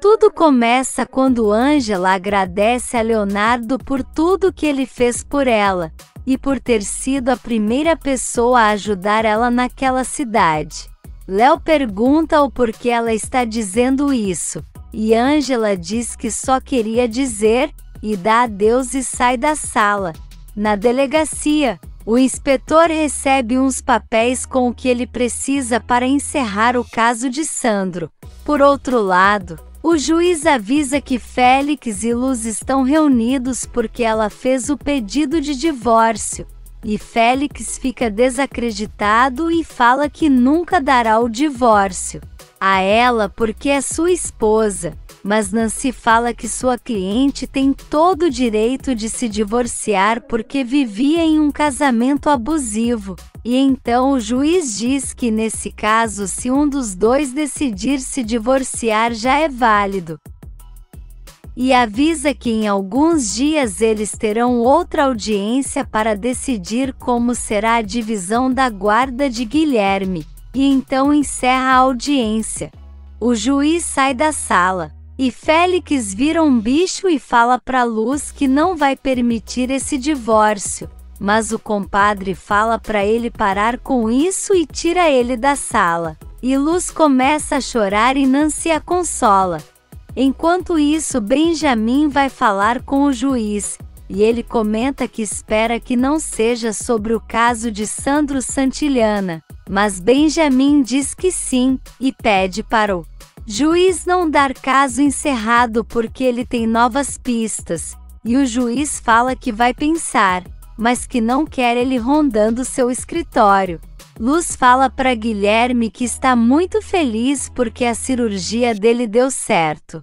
Tudo começa quando Ângela agradece a Leonardo por tudo que ele fez por ela, e por ter sido a primeira pessoa a ajudar ela naquela cidade. Léo pergunta o porquê ela está dizendo isso, e Ângela diz que só queria dizer, e dá adeus e sai da sala. Na delegacia, o inspetor recebe uns papéis com o que ele precisa para encerrar o caso de Sandro. Por outro lado, o juiz avisa que Félix e Luz estão reunidos porque ela fez o pedido de divórcio, e Félix fica desacreditado e fala que nunca dará o divórcio a ela porque é sua esposa, mas Nancy fala que sua cliente tem todo o direito de se divorciar porque vivia em um casamento abusivo, e então o juiz diz que nesse caso se um dos dois decidir se divorciar já é válido. E avisa que em alguns dias eles terão outra audiência para decidir como será a divisão da guarda de Guilherme, e então encerra a audiência. O juiz sai da sala, e Félix vira um bicho e fala para Luz que não vai permitir esse divórcio, mas o compadre fala para ele parar com isso e tira ele da sala. E Luz começa a chorar e Nancy a consola. Enquanto isso, Benjamin vai falar com o juiz, e ele comenta que espera que não seja sobre o caso de Sandro Santillana, mas Benjamin diz que sim, e pede para o juiz não dar caso encerrado porque ele tem novas pistas, e o juiz fala que vai pensar, mas que não quer ele rondando seu escritório. Luz fala para Guilherme que está muito feliz porque a cirurgia dele deu certo.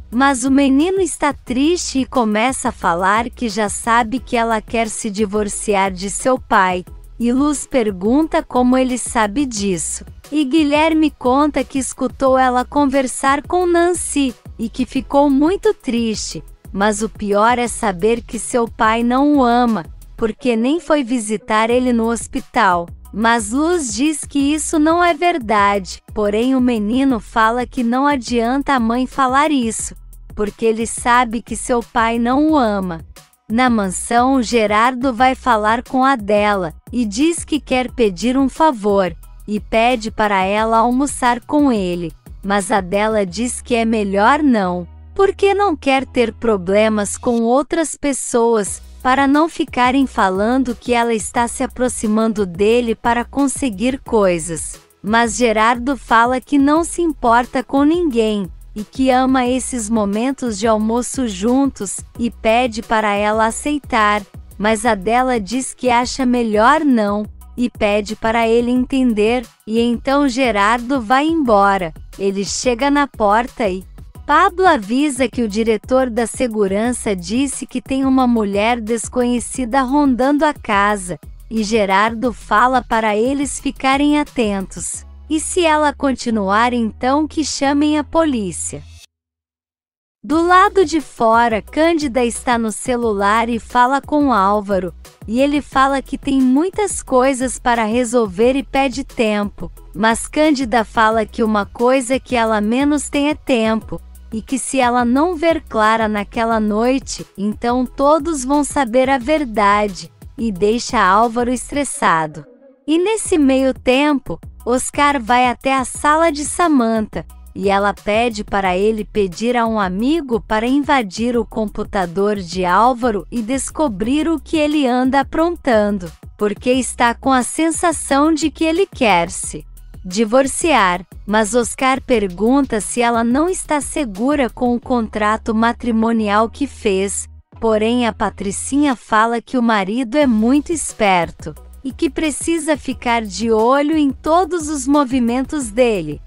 Mas o menino está triste e começa a falar que já sabe que ela quer se divorciar de seu pai, e Luz pergunta como ele sabe disso. E Guilherme conta que escutou ela conversar com Nancy, e que ficou muito triste, mas o pior é saber que seu pai não o ama, porque nem foi visitar ele no hospital. Mas Luz diz que isso não é verdade, porém o menino fala que não adianta a mãe falar isso, porque ele sabe que seu pai não o ama. Na mansão, Gerardo vai falar com a Adela, e diz que quer pedir um favor, e pede para ela almoçar com ele, mas Adela diz que é melhor não, porque não quer ter problemas com outras pessoas, para não ficarem falando que ela está se aproximando dele para conseguir coisas. Mas Gerardo fala que não se importa com ninguém, e que ama esses momentos de almoço juntos, e pede para ela aceitar, mas Adela diz que acha melhor não, e pede para ele entender, e então Gerardo vai embora. Ele chega na porta e Pablo avisa que o diretor da segurança disse que tem uma mulher desconhecida rondando a casa, e Gerardo fala para eles ficarem atentos. E se ela continuar, então que chamem a polícia. Do lado de fora, Cândida está no celular e fala com Álvaro, e ele fala que tem muitas coisas para resolver e pede tempo, mas Cândida fala que uma coisa que ela menos tem é tempo, e que se ela não ver Clara naquela noite, então todos vão saber a verdade, e deixa Álvaro estressado. E nesse meio tempo, Oscar vai até a sala de Samantha, e ela pede para ele pedir a um amigo para invadir o computador de Álvaro e descobrir o que ele anda aprontando, porque está com a sensação de que ele quer se divorciar, mas Oscar pergunta se ela não está segura com o contrato matrimonial que fez, porém a Patricinha fala que o marido é muito esperto, e que precisa ficar de olho em todos os movimentos dele.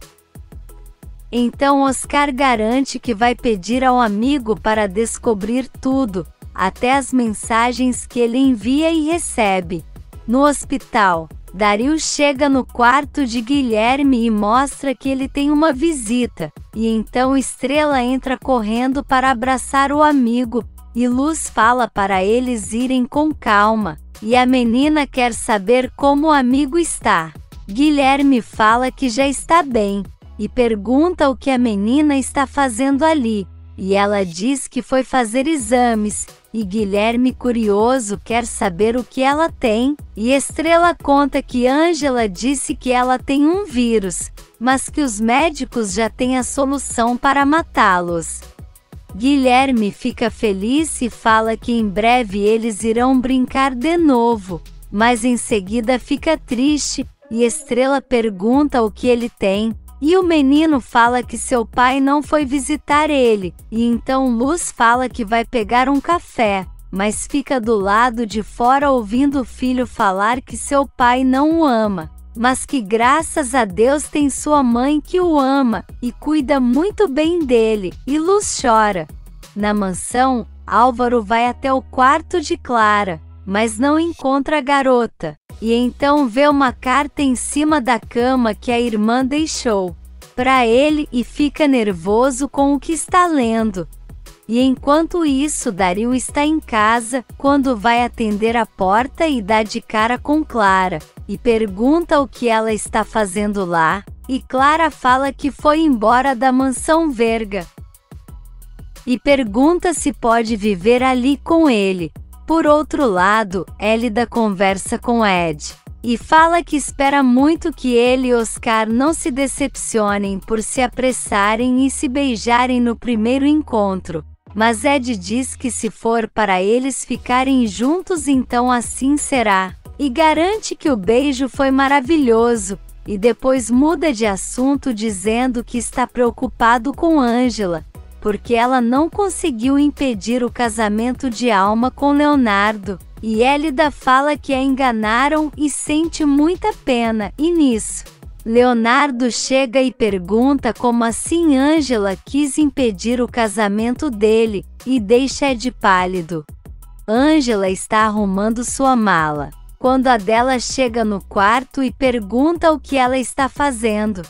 Então Oscar garante que vai pedir ao amigo para descobrir tudo, até as mensagens que ele envia e recebe. No hospital, Dario chega no quarto de Guilherme e mostra que ele tem uma visita, e então Estrela entra correndo para abraçar o amigo, e Luz fala para eles irem com calma, e a menina quer saber como o amigo está. Guilherme fala que já está bem, e pergunta o que a menina está fazendo ali, e ela diz que foi fazer exames, e Guilherme, curioso, quer saber o que ela tem, e Estrela conta que Ângela disse que ela tem um vírus, mas que os médicos já têm a solução para matá-los. Guilherme fica feliz e fala que em breve eles irão brincar de novo, mas em seguida fica triste, e Estrela pergunta o que ele tem, e o menino fala que seu pai não foi visitar ele, e então Luz fala que vai pegar um café, mas fica do lado de fora ouvindo o filho falar que seu pai não o ama, mas que graças a Deus tem sua mãe que o ama, e cuida muito bem dele, e Luz chora. Na mansão, Álvaro vai até o quarto de Clara, mas não encontra a garota, e então vê uma carta em cima da cama que a irmã deixou para ele e fica nervoso com o que está lendo. E enquanto isso, Dario está em casa, quando vai atender a porta e dá de cara com Clara, e pergunta o que ela está fazendo lá, e Clara fala que foi embora da mansão Verga, e pergunta se pode viver ali com ele. Por outro lado, Hélida conversa com Ed, e fala que espera muito que ele e Oscar não se decepcionem por se apressarem e se beijarem no primeiro encontro, mas Ed diz que se for para eles ficarem juntos então assim será, e garante que o beijo foi maravilhoso, e depois muda de assunto dizendo que está preocupado com Ângela, porque ela não conseguiu impedir o casamento de Alma com Leonardo, e Hélida fala que a enganaram e sente muita pena, e nisso, Leonardo chega e pergunta como assim Ângela quis impedir o casamento dele, e deixa Ed pálido. Ângela está arrumando sua mala, quando a dela chega no quarto e pergunta o que ela está fazendo.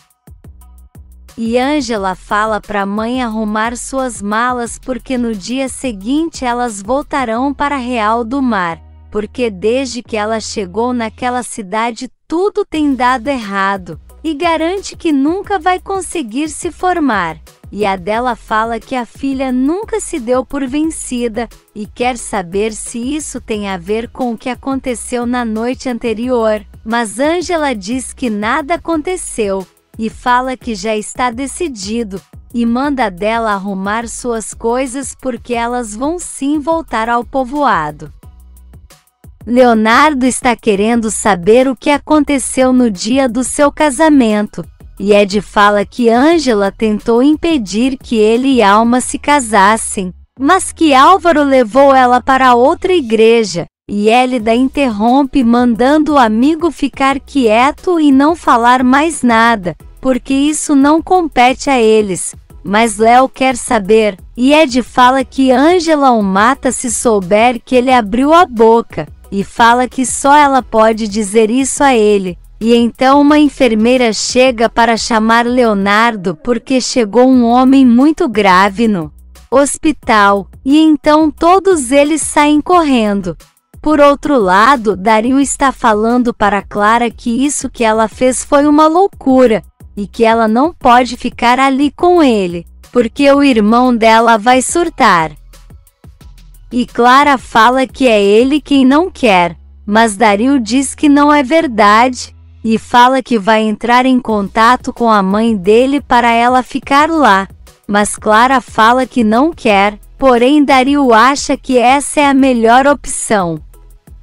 E Ângela fala para a mãe arrumar suas malas porque no dia seguinte elas voltarão para Real do Mar, porque desde que ela chegou naquela cidade tudo tem dado errado, e garante que nunca vai conseguir se formar. E a dela fala que a filha nunca se deu por vencida, e quer saber se isso tem a ver com o que aconteceu na noite anterior, mas Ângela diz que nada aconteceu, e fala que já está decidido, e manda dela arrumar suas coisas porque elas vão sim voltar ao povoado. Leonardo está querendo saber o que aconteceu no dia do seu casamento, e Ed fala que Ângela tentou impedir que ele e Alma se casassem, mas que Álvaro levou ela para outra igreja, e Hélida interrompe mandando o amigo ficar quieto e não falar mais nada, porque isso não compete a eles. Mas Léo quer saber, e Ed fala que Ângela o mata se souber que ele abriu a boca, e fala que só ela pode dizer isso a ele. E então uma enfermeira chega para chamar Leonardo porque chegou um homem muito grave no hospital, e então todos eles saem correndo. Por outro lado, Dario está falando para Clara que isso que ela fez foi uma loucura, e que ela não pode ficar ali com ele, porque o irmão dela vai surtar. E Clara fala que é ele quem não quer, mas Dario diz que não é verdade, e fala que vai entrar em contato com a mãe dele para ela ficar lá, mas Clara fala que não quer, porém Dario acha que essa é a melhor opção.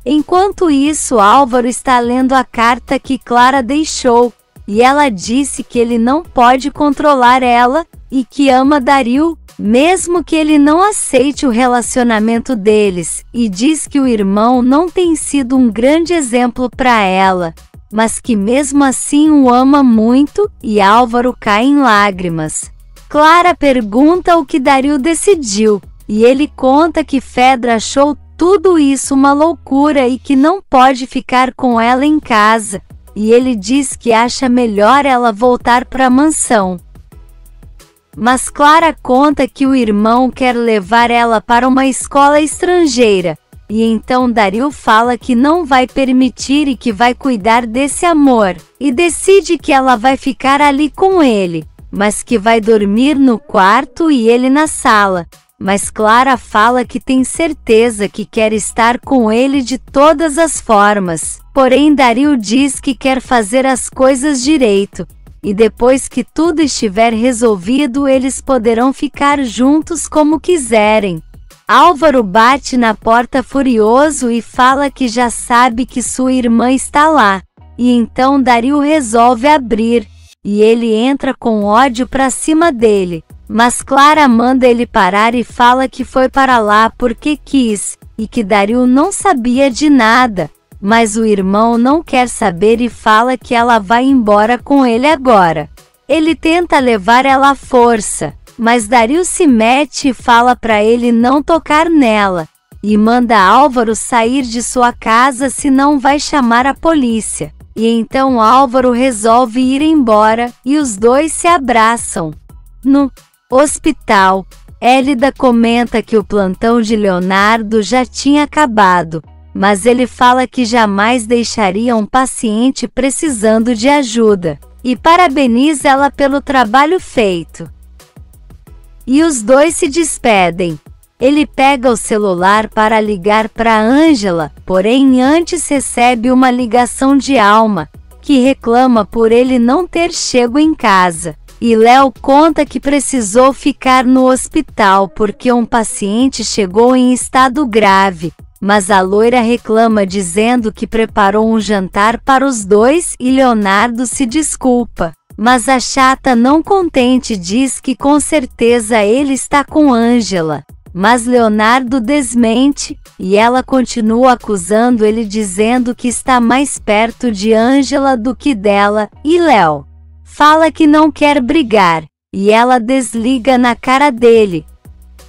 Enquanto isso, Álvaro está lendo a carta que Clara deixou, e ela disse que ele não pode controlar ela, e que ama Dario, mesmo que ele não aceite o relacionamento deles, e diz que o irmão não tem sido um grande exemplo para ela, mas que mesmo assim o ama muito, e Álvaro cai em lágrimas. Clara pergunta o que Dario decidiu, e ele conta que Fedra achou tudo isso uma loucura e que não pode ficar com ela em casa, e ele diz que acha melhor ela voltar para a mansão. Mas Clara conta que o irmão quer levar ela para uma escola estrangeira, e então Dario fala que não vai permitir e que vai cuidar desse amor, e decide que ela vai ficar ali com ele, mas que vai dormir no quarto e ele na sala. Mas Clara fala que tem certeza que quer estar com ele de todas as formas. Porém, Dario diz que quer fazer as coisas direito, e depois que tudo estiver resolvido, eles poderão ficar juntos como quiserem. Álvaro bate na porta furioso e fala que já sabe que sua irmã está lá, e então Dario resolve abrir, e ele entra com ódio pra cima dele. Mas Clara manda ele parar e fala que foi para lá porque quis, e que Dario não sabia de nada, mas o irmão não quer saber e fala que ela vai embora com ele agora. Ele tenta levar ela à força, mas Dario se mete e fala para ele não tocar nela, e manda Álvaro sair de sua casa senão vai chamar a polícia. E então Álvaro resolve ir embora, e os dois se abraçam. No hospital, Hélida comenta que o plantão de Leonardo já tinha acabado, mas ele fala que jamais deixaria um paciente precisando de ajuda, e parabeniza ela pelo trabalho feito. E os dois se despedem. Ele pega o celular para ligar para Ângela, porém antes recebe uma ligação de Alma, que reclama por ele não ter chego em casa. E Léo conta que precisou ficar no hospital porque um paciente chegou em estado grave, mas a loira reclama dizendo que preparou um jantar para os dois e Leonardo se desculpa. Mas a chata, não contente, diz que com certeza ele está com Ângela. Mas Leonardo desmente, e ela continua acusando ele dizendo que está mais perto de Ângela do que dela, e Léo fala que não quer brigar, e ela desliga na cara dele.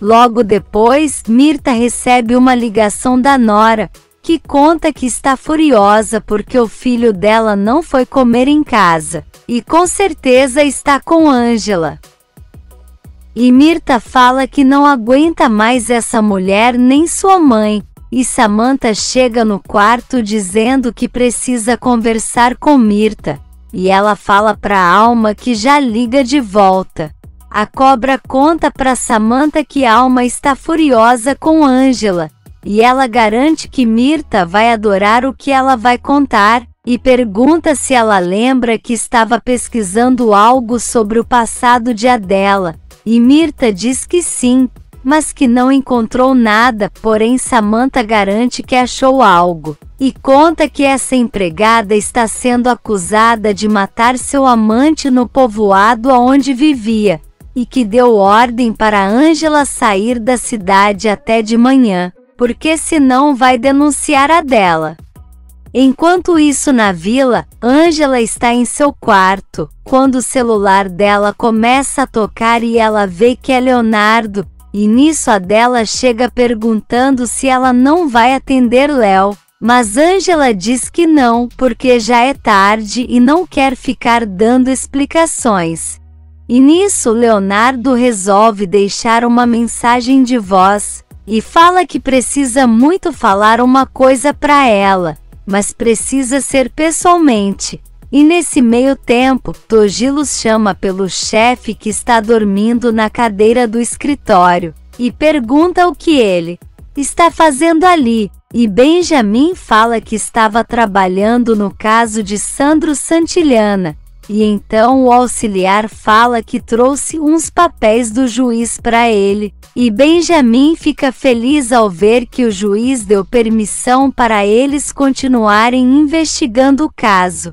Logo depois, Mirta recebe uma ligação da nora, que conta que está furiosa porque o filho dela não foi comer em casa, e com certeza está com Ângela. E Mirta fala que não aguenta mais essa mulher nem sua mãe, e Samantha chega no quarto dizendo que precisa conversar com Mirta. E ela fala para Alma que já liga de volta. A cobra conta para Samantha que Alma está furiosa com Ângela, e ela garante que Mirta vai adorar o que ela vai contar, e pergunta se ela lembra que estava pesquisando algo sobre o passado de Adela, e Mirta diz que sim, mas que não encontrou nada, porém Samantha garante que achou algo. E conta que essa empregada está sendo acusada de matar seu amante no povoado onde vivia, e que deu ordem para Ângela sair da cidade até de manhã, porque senão vai denunciar a dela. Enquanto isso, na vila, Ângela está em seu quarto, quando o celular dela começa a tocar e ela vê que é Leonardo, e nisso a dela chega perguntando se ela não vai atender Léo. Mas Ângela diz que não, porque já é tarde e não quer ficar dando explicações. E nisso Leonardo resolve deixar uma mensagem de voz, e fala que precisa muito falar uma coisa para ela, mas precisa ser pessoalmente. E nesse meio tempo, Togilos chama pelo chefe que está dormindo na cadeira do escritório, e pergunta o que ele está fazendo ali. E Benjamin fala que estava trabalhando no caso de Sandro Santillana, e então o auxiliar fala que trouxe uns papéis do juiz para ele, e Benjamin fica feliz ao ver que o juiz deu permissão para eles continuarem investigando o caso.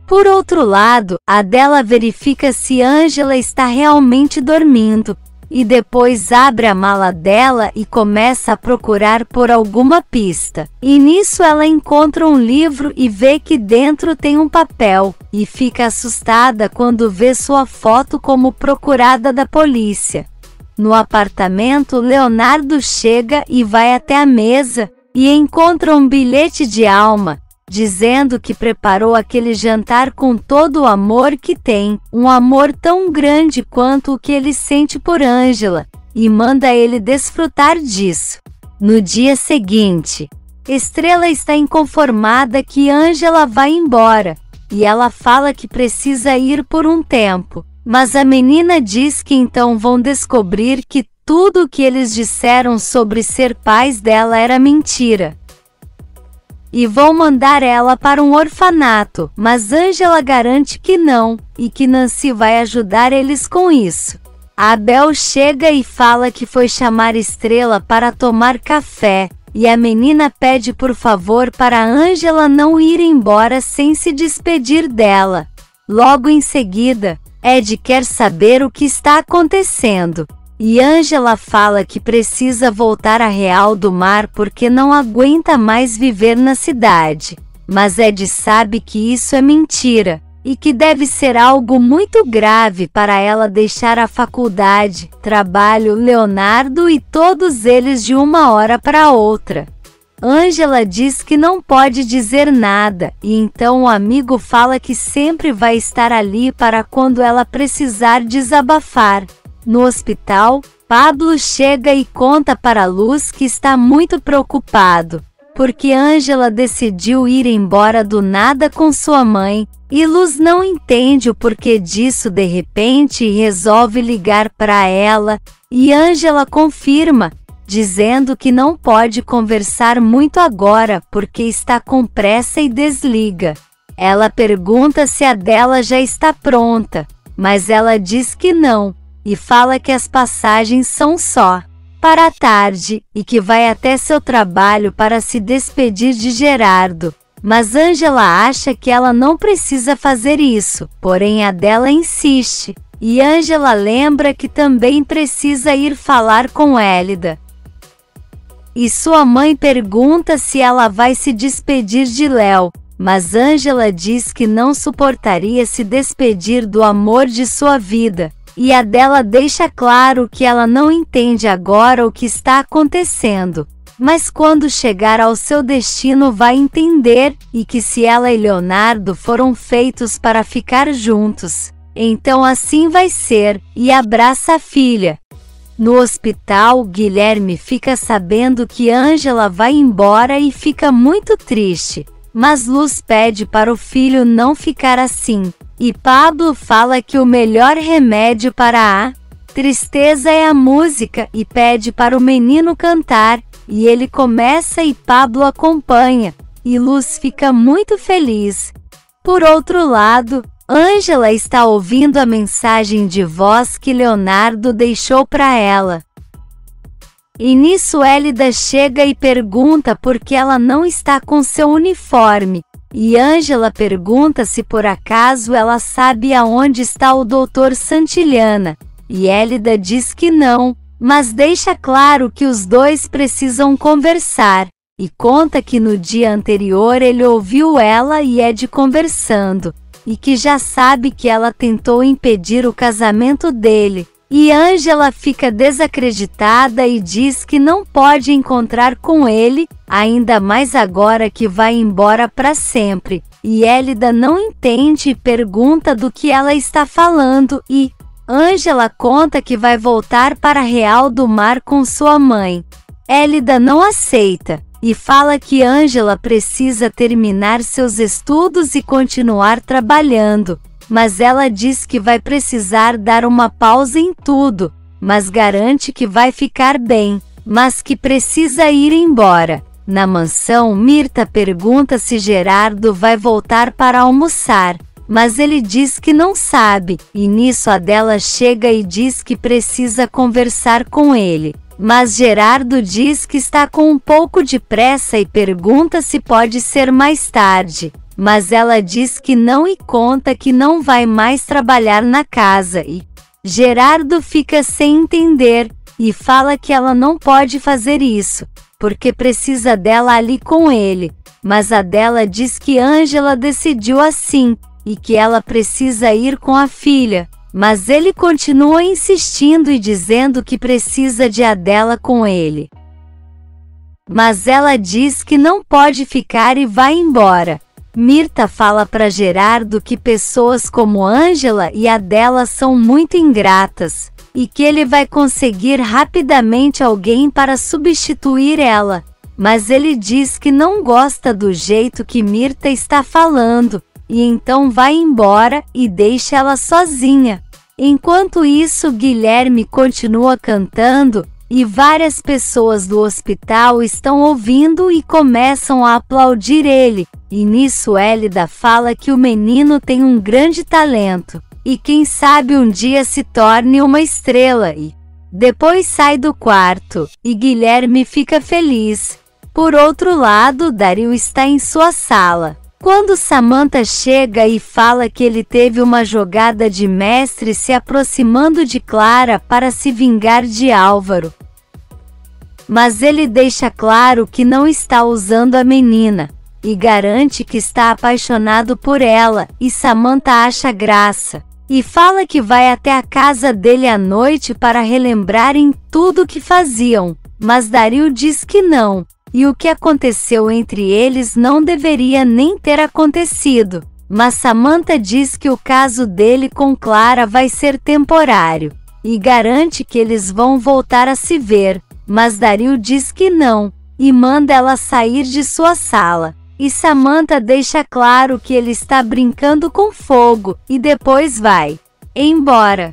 Por outro lado, Adela verifica se Ângela está realmente dormindo, e depois abre a mala dela e começa a procurar por alguma pista. E nisso ela encontra um livro e vê que dentro tem um papel, e fica assustada quando vê sua foto como procurada da polícia. No apartamento, Leonardo chega e vai até a mesa, e encontra um bilhete de Alma, dizendo que preparou aquele jantar com todo o amor que tem, um amor tão grande quanto o que ele sente por Ângela, e manda ele desfrutar disso. No dia seguinte, Estrela está inconformada que Ângela vai embora, e ela fala que precisa ir por um tempo. Mas a menina diz que então vão descobrir que tudo o que eles disseram sobre ser pais dela era mentira. E vão mandar ela para um orfanato, mas Angela garante que não, e que Nancy vai ajudar eles com isso. A Abel chega e fala que foi chamar Estrela para tomar café, e a menina pede por favor para Angela não ir embora sem se despedir dela. Logo em seguida, Ed quer saber o que está acontecendo, e Angela fala que precisa voltar a Real do Mar porque não aguenta mais viver na cidade. Mas Ed sabe que isso é mentira, e que deve ser algo muito grave para ela deixar a faculdade, trabalho, Leonardo e todos eles de uma hora para outra. Angela diz que não pode dizer nada, e então o amigo fala que sempre vai estar ali para quando ela precisar desabafar. No hospital, Pablo chega e conta para Luz que está muito preocupado, porque Angela decidiu ir embora do nada com sua mãe, e Luz não entende o porquê disso de repente e resolve ligar para ela, e Angela confirma, dizendo que não pode conversar muito agora porque está com pressa e desliga. Ela pergunta se a dela já está pronta, mas ela diz que não, e fala que as passagens são só para a tarde, e que vai até seu trabalho para se despedir de Gerardo. Mas Angela acha que ela não precisa fazer isso, porém a dela insiste, e Angela lembra que também precisa ir falar com Elida. E sua mãe pergunta se ela vai se despedir de Léo, mas Angela diz que não suportaria se despedir do amor de sua vida. E a dela deixa claro que ela não entende agora o que está acontecendo, mas quando chegar ao seu destino vai entender, e que se ela e Leonardo foram feitos para ficar juntos, então assim vai ser, e abraça a filha. No hospital, Guilherme fica sabendo que Angela vai embora e fica muito triste, mas Luz pede para o filho não ficar assim. E Pablo fala que o melhor remédio para a tristeza é a música e pede para o menino cantar, e ele começa e Pablo acompanha, e Luz fica muito feliz. Por outro lado, Angela está ouvindo a mensagem de voz que Leonardo deixou para ela. E nisso Elida chega e pergunta por que ela não está com seu uniforme. E Angela pergunta se por acaso ela sabe aonde está o Dr. Santillana, e Elida diz que não, mas deixa claro que os dois precisam conversar, e conta que no dia anterior ele ouviu ela e Ed conversando, e que já sabe que ela tentou impedir o casamento dele, e Angela fica desacreditada e diz que não pode encontrar com ele, ainda mais agora que vai embora para sempre. E Elida não entende e pergunta do que ela está falando, e Angela conta que vai voltar para Real do Mar com sua mãe. Elida não aceita, e fala que Angela precisa terminar seus estudos e continuar trabalhando. Mas ela diz que vai precisar dar uma pausa em tudo, mas garante que vai ficar bem, mas que precisa ir embora. Na mansão, Mirta pergunta se Gerardo vai voltar para almoçar, mas ele diz que não sabe, e nisso a dela chega e diz que precisa conversar com ele. Mas Gerardo diz que está com um pouco de pressa e pergunta se pode ser mais tarde. Mas ela diz que não e conta que não vai mais trabalhar na casa, e Gerardo fica sem entender, e fala que ela não pode fazer isso, porque precisa dela ali com ele, mas a dela diz que Angela decidiu assim, e que ela precisa ir com a filha, mas ele continua insistindo e dizendo que precisa de Adela com ele. Mas ela diz que não pode ficar e vai embora. Mirta fala para Gerardo que pessoas como Angela e Adela são muito ingratas, e que ele vai conseguir rapidamente alguém para substituir ela, mas ele diz que não gosta do jeito que Mirta está falando, e então vai embora e deixa ela sozinha. Enquanto isso, Guilherme continua cantando, e várias pessoas do hospital estão ouvindo e começam a aplaudir ele, e nisso Hélida fala que o menino tem um grande talento, e quem sabe um dia se torne uma estrela, e depois sai do quarto, e Guilherme fica feliz. Por outro lado, Dario está em sua sala, quando Samantha chega e fala que ele teve uma jogada de mestre se aproximando de Clara para se vingar de Álvaro. Mas ele deixa claro que não está usando a menina, e garante que está apaixonado por ela, e Samantha acha graça, e fala que vai até a casa dele à noite para relembrarem tudo que faziam, mas Dario diz que não, e o que aconteceu entre eles não deveria nem ter acontecido, mas Samantha diz que o caso dele com Clara vai ser temporário, e garante que eles vão voltar a se ver. Mas Dario diz que não, e manda ela sair de sua sala, e Samantha deixa claro que ele está brincando com fogo, e depois vai embora.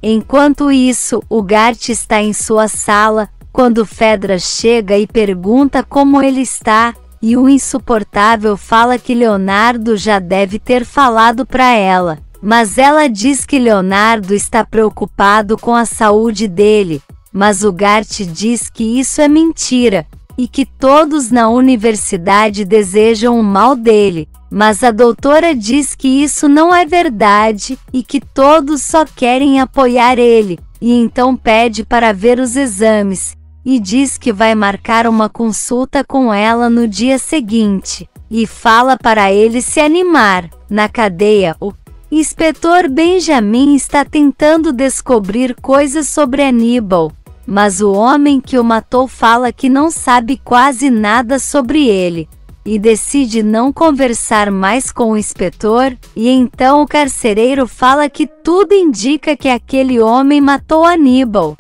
Enquanto isso, o Gart está em sua sala, quando Fedra chega e pergunta como ele está, e o insuportável fala que Leonardo já deve ter falado para ela, mas ela diz que Leonardo está preocupado com a saúde dele. Mas o Gart diz que isso é mentira, e que todos na universidade desejam o mal dele, mas a doutora diz que isso não é verdade, e que todos só querem apoiar ele, e então pede para ver os exames, e diz que vai marcar uma consulta com ela no dia seguinte, e fala para ele se animar. Na cadeia, o inspetor Benjamin está tentando descobrir coisas sobre Aníbal, mas o homem que o matou fala que não sabe quase nada sobre ele, e decide não conversar mais com o inspetor, e então o carcereiro fala que tudo indica que aquele homem matou Aníbal,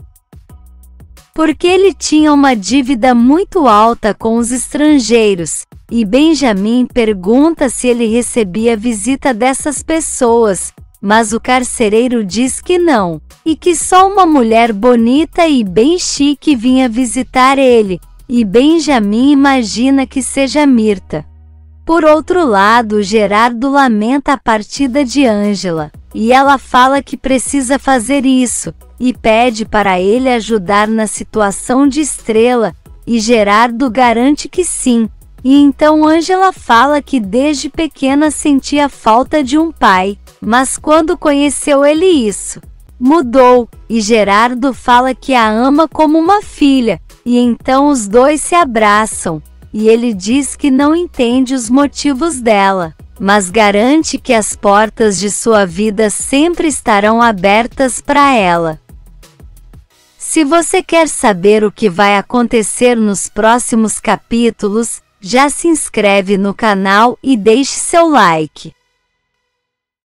porque ele tinha uma dívida muito alta com os estrangeiros, e Benjamin pergunta se ele recebia visita dessas pessoas, mas o carcereiro diz que não, e que só uma mulher bonita e bem chique vinha visitar ele, e Benjamin imagina que seja Mirta. Por outro lado, Gerardo lamenta a partida de Ângela, e ela fala que precisa fazer isso, e pede para ele ajudar na situação de Estrela, e Gerardo garante que sim, e então Ângela fala que desde pequena sentia falta de um pai, mas quando conheceu ele isso mudou, e Gerardo fala que a ama como uma filha, e então os dois se abraçam, e ele diz que não entende os motivos dela, mas garante que as portas de sua vida sempre estarão abertas para ela. Se você quer saber o que vai acontecer nos próximos capítulos, já se inscreve no canal e deixe seu like.